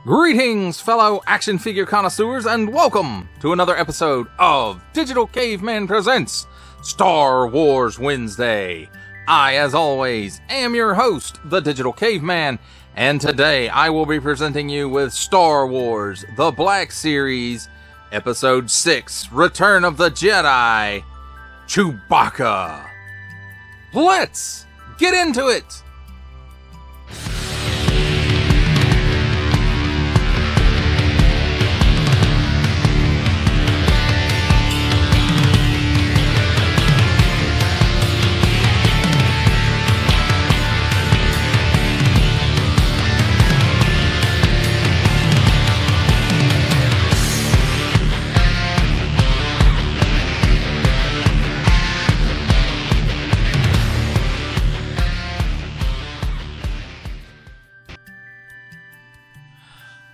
Greetings, fellow action figure connoisseurs, and welcome to another episode of Digital Caveman Presents Star Wars Wednesday. I, as always, am your host, the Digital Caveman, and today I will be presenting you with Star Wars The Black Series, Episode 6, Return of the Jedi, Chewbacca. Let's get into it!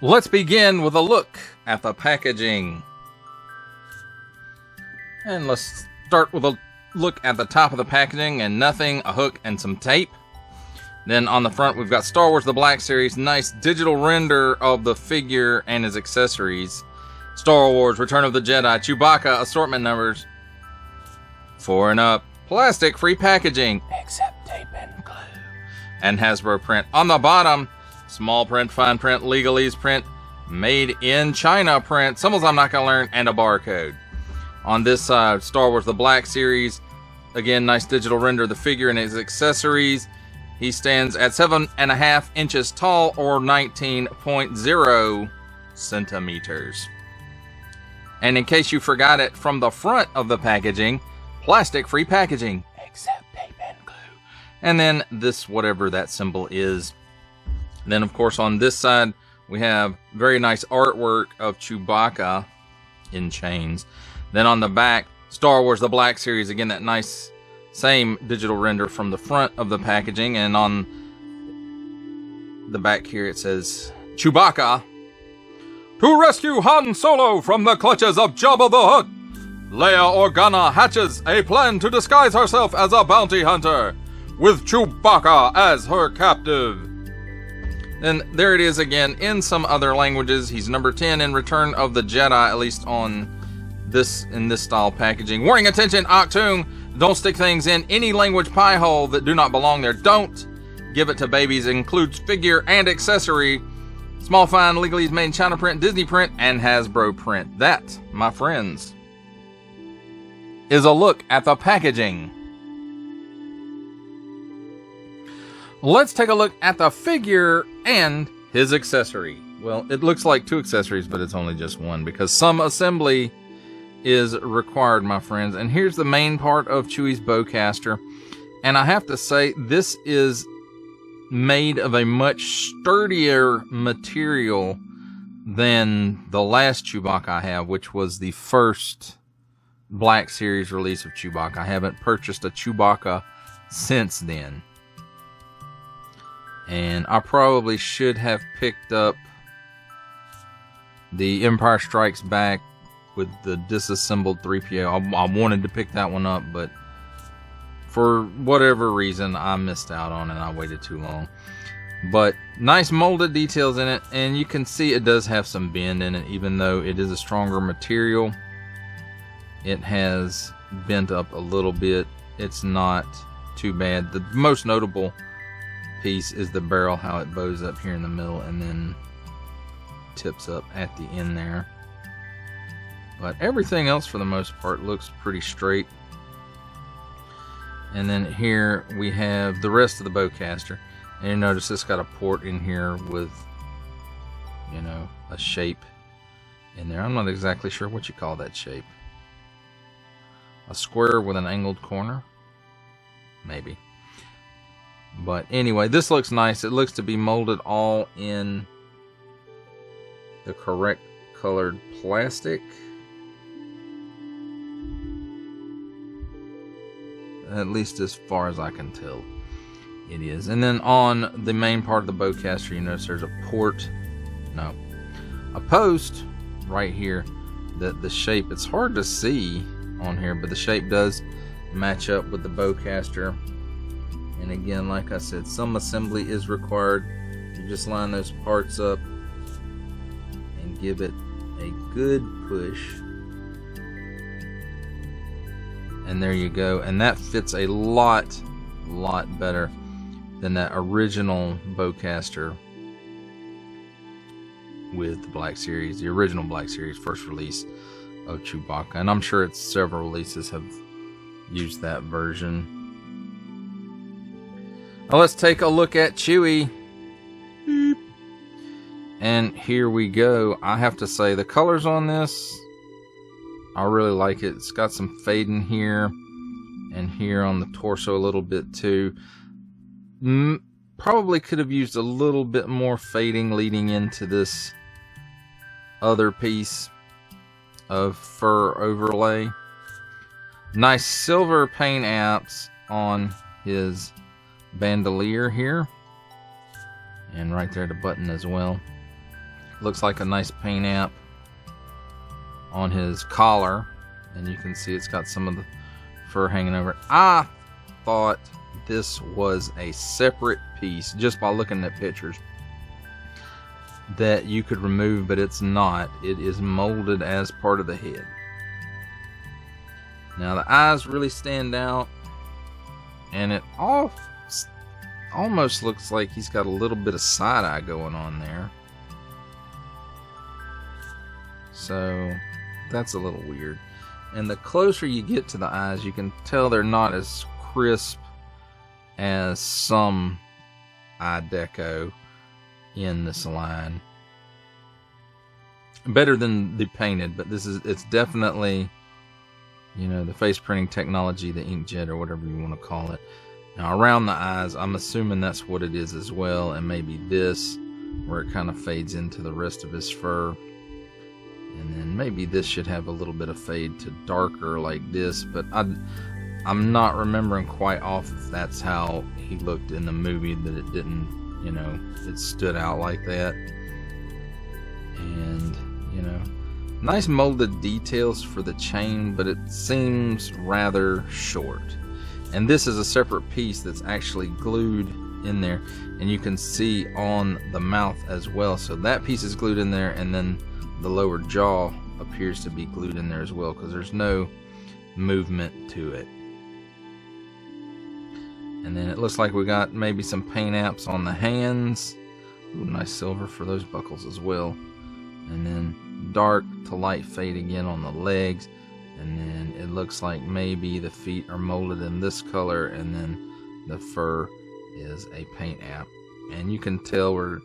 Let's begin with a look at the packaging. And let's start with a look at the top of the packaging and nothing, a hook and some tape. Then on the front we've got Star Wars The Black Series, nice digital render of the figure and his accessories. Star Wars Return of the Jedi, Chewbacca assortment numbers 4 and up. Plastic free packaging, except tape and glue. And Hasbro print. On the bottom, small print, fine print, legalese print, made in China print, symbols I'm not going to learn, and a barcode. On this side, Star Wars The Black Series, again, nice digital render of the figure and his accessories. He stands at 7.5 inches tall, or 19.0 centimeters. And in case you forgot it, from the front of the packaging, plastic-free packaging, except tape and glue. And then this, whatever that symbol is. Then, of course, on this side, we have very nice artwork of Chewbacca in chains. Then on the back, Star Wars The Black Series. Again, that nice same digital render from the front of the packaging. And on the back here, it says, Chewbacca, to rescue Han Solo from the clutches of Jabba the Hutt, Leia Organa hatches a plan to disguise herself as a bounty hunter, with Chewbacca as her captive. Then there it is again in some other languages. He's number 10 in Return of the Jedi, at least on this, in this style packaging. Warning, attention, Octoon, don't stick things in any language pie hole that do not belong there. Don't give it to babies. It includes figure and accessory. Small fine, legalese made in China print, Disney print, and Hasbro print. That, my friends, is a look at the packaging. Let's take a look at the figure and his accessory. Well, it looks like 2 accessories, but it's only just one because some assembly is required, my friends. And here's the main part of Chewie's bowcaster. And I have to say, this is made of a much sturdier material than the last Chewbacca I have, which was the first Black Series release of Chewbacca. I haven't purchased a Chewbacca since then. And I probably should have picked up the Empire Strikes Back with the disassembled 3PO. I wanted to pick that one up, but for whatever reason, I missed out on it. I waited too long. But nice molded details in it, and you can see it does have some bend in it, even though it is a stronger material. It has bent up a little bit. It's not too bad. The most notable piece is the barrel, how it bows up here in the middle and then tips up at the end there. But everything else for the most part looks pretty straight. And then here we have the rest of the bowcaster, and you notice it's got a port in here with, you know, a shape in there. I'm not exactly sure what you call that shape. A square with an angled corner? Maybe. But anyway, this looks nice. It looks to be molded all in the correct colored plastic. At least as far as I can tell, it is. And then on the main part of the bowcaster, you notice there's a post right here. The shape, it's hard to see on here, but the shape does match up with the bowcaster. And again, like I said, some assembly is required. You just line those parts up and give it a good push. And there you go. And that fits a lot better than that original bowcaster with the Black Series, the original Black Series first release of Chewbacca. And I'm sure it's several releases have used that version. Now let's take a look at Chewie. Beep. And here we go. I have to say, the colors on this, I really like it. It's got some fading here and here on the torso a little bit too. Probably could have used a little bit more fading leading into this other piece of fur overlay. Nice silver paint apps on his bandolier here, and right there the button as well. Looks like a nice paint app on his collar, and you can see it's got some of the fur hanging over it. I thought this was a separate piece just by looking at pictures that you could remove, but it's not. It is molded as part of the head. Now the eyes really stand out, and it almost looks like he's got a little bit of side eye going on there. So that's a little weird. And the closer you get to the eyes, you can tell they're not as crisp as some eye deco in this line. Better than the painted, but it's definitely, you know, the face printing technology, the inkjet or whatever you want to call it. Now around the eyes, I'm assuming that's what it is as well, and maybe this, where it kind of fades into the rest of his fur. And then maybe this should have a little bit of fade to darker like this, but I'm not remembering quite off if that's how he looked in the movie, that it didn't, you know, it stood out like that. And, you know, nice molded details for the chain, but it seems rather short. And this is a separate piece that's actually glued in there, and you can see on the mouth as well. So that piece is glued in there, and then the lower jaw appears to be glued in there as well, because there's no movement to it. And then it looks like we got maybe some paint apps on the hands. Ooh, nice silver for those buckles as well. And then dark to light fade again on the legs. And then it looks like maybe the feet are molded in this color, and then the fur is a paint app. And you can tell where,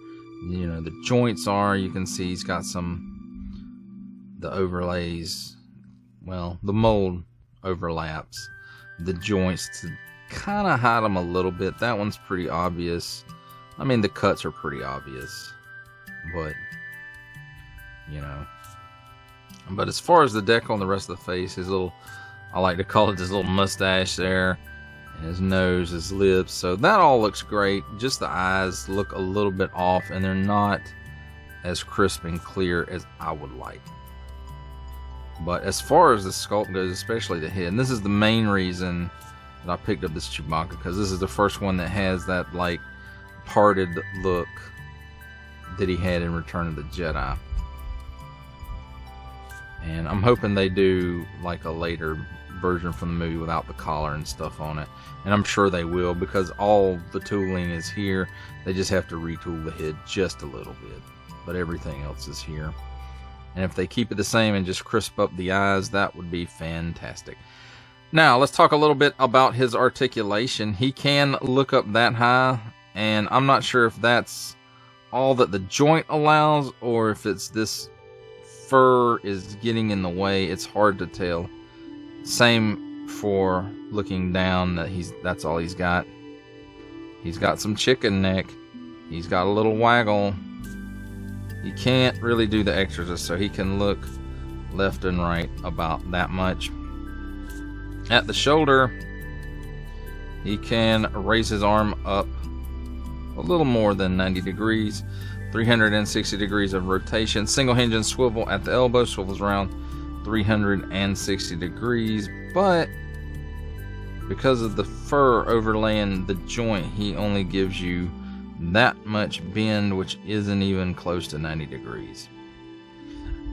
you know, the joints are. You can see he's got the overlays, well, the mold overlaps the joints to kind of hide them a little bit. That one's pretty obvious. I mean, the cuts are pretty obvious, but, you know. But as far as the deck on the rest of the face, his little, I like to call it his little mustache there, and his nose, his lips, so that all looks great. Just the eyes look a little bit off, and they're not as crisp and clear as I would like. But as far as the sculpt goes, especially the head, and this is the main reason that I picked up this Chewbacca, because this is the first one that has that like parted look that he had in Return of the Jedi. And I'm hoping they do like a later version from the movie without the collar and stuff on it. And I'm sure they will, because all the tooling is here. They just have to retool the head just a little bit. But everything else is here. And if they keep it the same and just crisp up the eyes, that would be fantastic. Now, let's talk a little bit about his articulation. He can look up that high, and I'm not sure if that's all that the joint allows, or if it's this fur is getting in the way. It's hard to tell. Same for looking down, that's all he's got. He's got some chicken neck. He's got a little waggle. He can't really do the extras, so he can look left and right about that much. At the shoulder, he can raise his arm up a little more than 90 degrees, 360 degrees of rotation. Single hinge and swivel at the elbow, swivels around 360 degrees, but because of the fur overlaying the joint, he only gives you that much bend, which isn't even close to 90 degrees.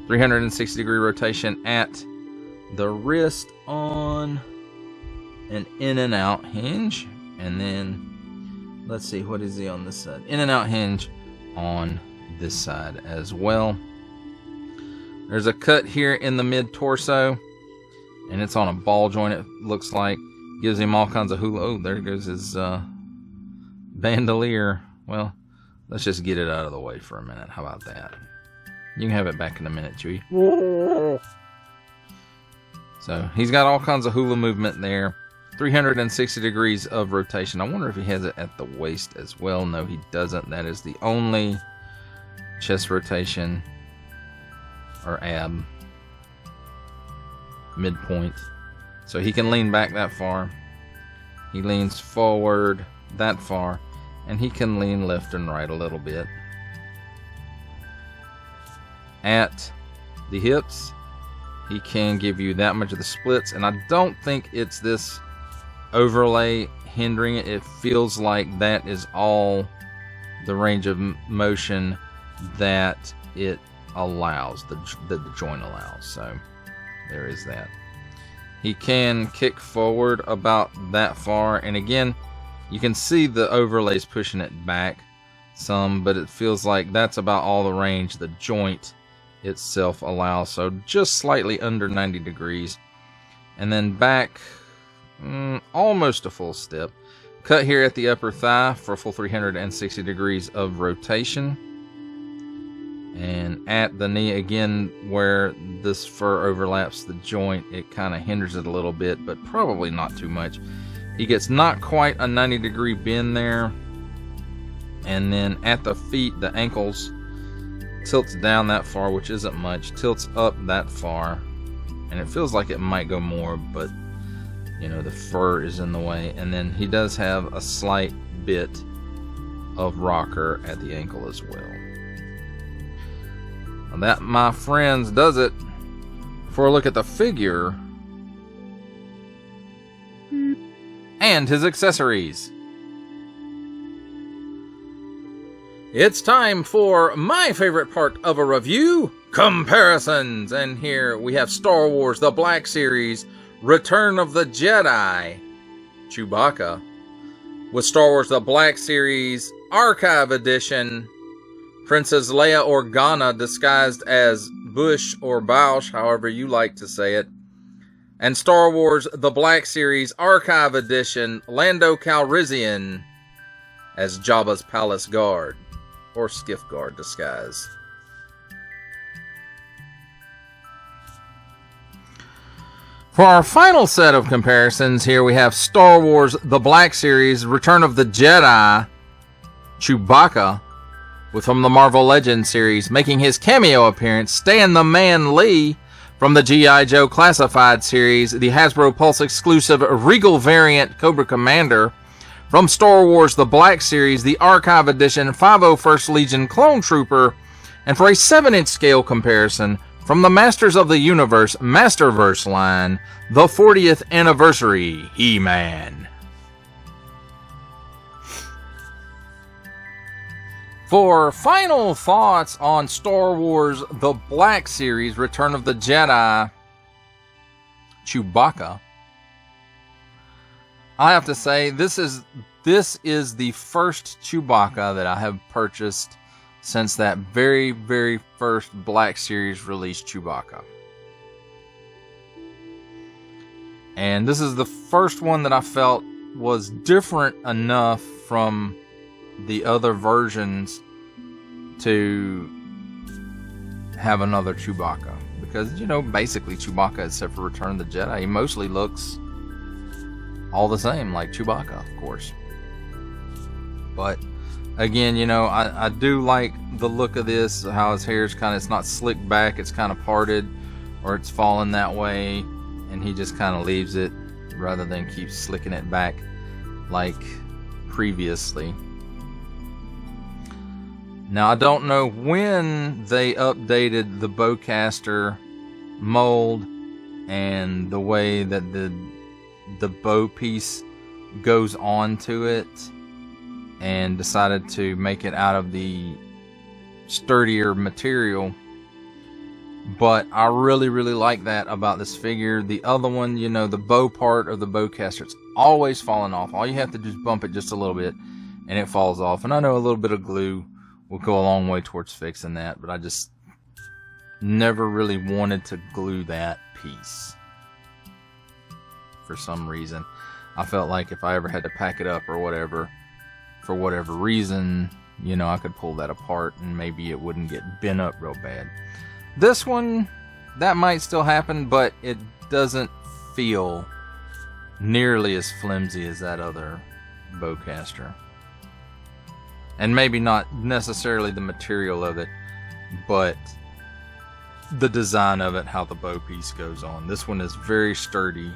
360 degree rotation at the wrist on an in and out hinge, and then let's see, what is he on this side? In and out hinge on this side as well. There's a cut here in the mid torso, and it's on a ball joint, it looks like. Gives him all kinds of hula. Oh, there goes his bandolier. Well, let's just get it out of the way for a minute. How about that? You can have it back in a minute, Chewie. So he's got all kinds of hula movement there. 360 degrees of rotation. I wonder if he has it at the waist as well. No, he doesn't. That is the only chest rotation or ab midpoint. So he can lean back that far. He leans forward that far. And he can lean left and right a little bit. At the hips, he can give you that much of the splits. And I don't think it's this overlay hindering it. It feels like that is all the range of motion that it allows, that the joint allows. So there is that. He can kick forward about that far, and again, you can see the overlays pushing it back some, but it feels like that's about all the range the joint itself allows, so just slightly under 90 degrees. And then back almost a full step. Cut here at the upper thigh for a full 360 degrees of rotation. And at the knee, again, where this fur overlaps the joint, it kind of hinders it a little bit, but probably not too much. He gets not quite a 90 degree bend there. And then at the feet, the ankles tilts down that far, which isn't much, tilts up that far. And it feels like it might go more, but you know, the fur is in the way. And then he does have a slight bit of rocker at the ankle as well. Now that, my friends, does it for a look at the figure and his accessories. It's time for my favorite part of a review, comparisons. And here we have Star Wars The Black Series, Return of the Jedi, Chewbacca, with Star Wars The Black Series, Archive Edition, Princess Leia Organa disguised as Bush or Bausch, however you like to say it, and Star Wars The Black Series, Archive Edition, Lando Calrissian as Jabba's Palace Guard, or Skiff Guard disguise. For our final set of comparisons, here we have Star Wars The Black Series, Return of the Jedi, Chewbacca, with from the Marvel Legends series, making his cameo appearance, Stan the Man Lee, from the G.I. Joe Classified series, the Hasbro Pulse exclusive Regal variant Cobra Commander, from Star Wars The Black Series, the Archive Edition 501st Legion Clone Trooper, and for a 7-inch scale comparison, from the Masters of the Universe Masterverse line, the 40th Anniversary He-Man. For final thoughts on Star Wars The Black Series, Return of the Jedi, Chewbacca, I have to say this is the first Chewbacca that I have purchased since that very, very first Black Series release Chewbacca. And this is the first one that I felt was different enough from the other versions to have another Chewbacca. Because, you know, basically Chewbacca, except for Return of the Jedi, he mostly looks all the same, like Chewbacca, of course. But again, you know, I do like the look of this, how his hair is it's not slicked back, it's kind of parted, or it's falling that way, and he just kind of leaves it rather than keep slicking it back like previously. Now, I don't know when they updated the bowcaster mold and the way that the the bow piece goes on to it, and decided to make it out of the sturdier material. But I really like that about this figure. The other one, you know, the bow part of the bowcaster, it's always falling off. All you have to do is bump it just a little bit and it falls off. And I know a little bit of glue will go a long way towards fixing that, but I just never really wanted to glue that piece for some reason. I felt like if I ever had to pack it up or whatever, for whatever reason, you know, I could pull that apart and maybe it wouldn't get bent up real bad. This one, that might still happen, but it doesn't feel nearly as flimsy as that other bowcaster. And maybe not necessarily the material of it, but the design of it, how the bow piece goes on. This one is very sturdy,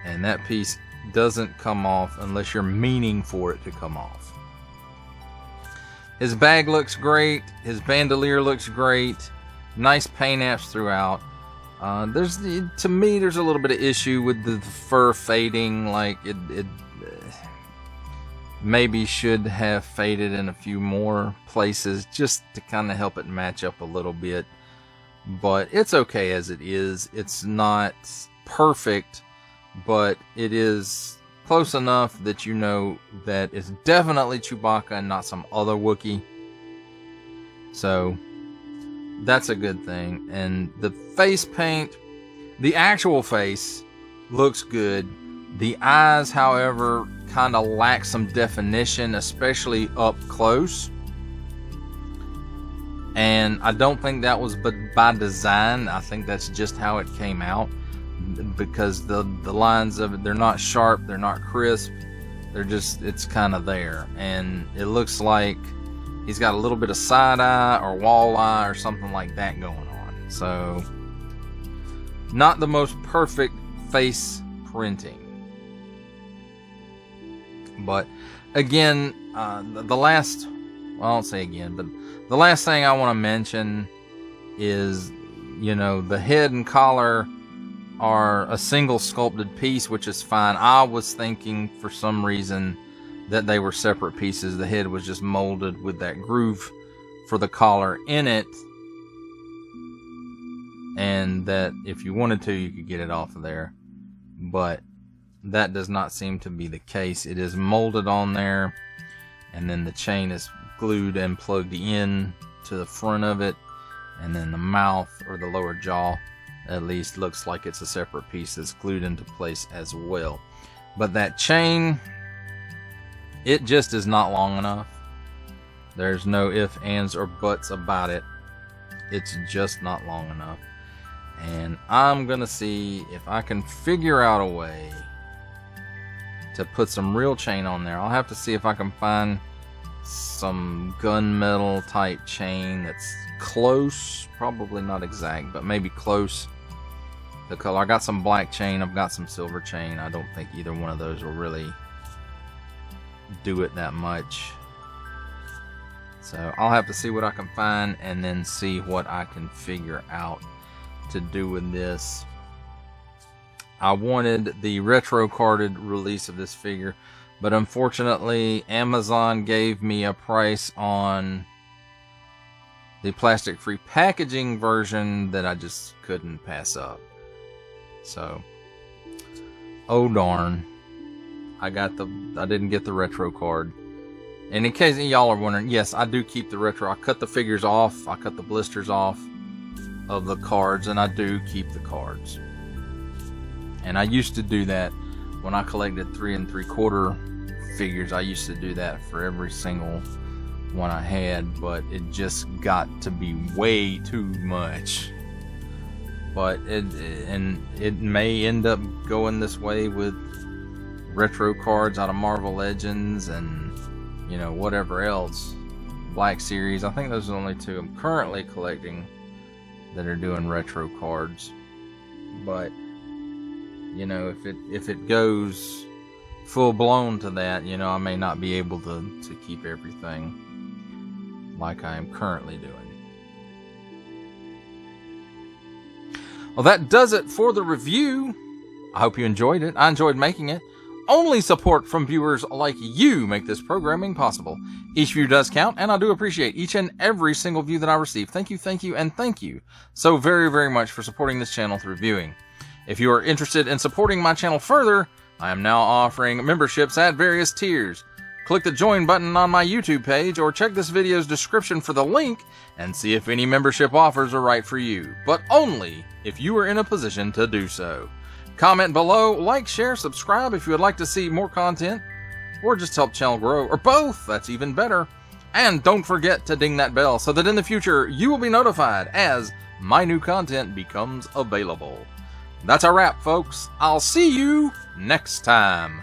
and that piece doesn't come off unless you're meaning for it to come off. His bag looks great. His bandolier looks great. Nice paint apps throughout. To me, there's a little bit of issue with the fur fading. Like it maybe should have faded in a few more places just to kind of help it match up a little bit. But it's okay as it is. It's not perfect, but it is close enough that you know that it's definitely Chewbacca and not some other Wookiee. So that's a good thing. And the face paint, the actual face looks good. The eyes, however, kind of lack some definition, especially up close. And I don't think that was by design. I think that's just how it came out, because the lines of it, they're not sharp, they're not crisp, they're just, it's kind of there. And it looks like he's got a little bit of side eye or wall eye or something like that going on. So, not the most perfect face printing. But again, the last, well, I won't say again, but the last thing I want to mention is, you know, the head and collar are a single sculpted piece, which is fine. I was thinking for some reason that they were separate pieces. The head was just molded with that groove for the collar in it, and that if you wanted to, you could get it off of there. But that does not seem to be the case. It is molded on there, and then the chain is glued and plugged in to the front of it, and then the mouth, or the lower jaw at least, looks like it's a separate piece that's glued into place as well. But that chain, it just is not long enough. There's no ifs, ands, or buts about it. It's just not long enough. And I'm gonna see if I can figure out a way to put some real chain on there. I'll have to see if I can find some gunmetal type chain that's close, probably not exact, but maybe close the color. I got some black chain, I've got some silver chain. I don't think either one of those will really do it that much. So I'll have to see what I can find and then see what I can figure out to do with this. I wanted the retro carded release of this figure, but unfortunately Amazon gave me a price on the plastic free packaging version that I just couldn't pass up. So, oh darn, I didn't get the retro card. And in case y'all are wondering, yes, I do keep the retro. I cut the figures off, I cut the blisters off of the cards, and I do keep the cards. And I used to do that when I collected 3 3/4 figures. I used to do that for every single one I had, but it just got to be way too much. But it may end up going this way with retro cards out of Marvel Legends and, you know, whatever else. Black Series, I think those are the only two I'm currently collecting that are doing retro cards. But, you know, if it goes full blown to that, you know, I may not be able to keep everything like I am currently doing. Well, that does it for the review I hope you enjoyed it. I enjoyed making it. Only support from viewers like you make this programming possible. Each view does count, and I do appreciate each and every single view that I receive. Thank you, and thank you so very, very much for supporting this channel through viewing. If you are interested in supporting my channel further, I am now offering memberships at various tiers. Click the join button on my YouTube page or check this video's description for the link and see if any membership offers are right for you, but only if you are in a position to do so. Comment below, like, share, subscribe if you would like to see more content, or just help channel grow, or both, that's even better. And don't forget to ding that bell so that in the future you will be notified as my new content becomes available. That's a wrap, folks. I'll see you next time.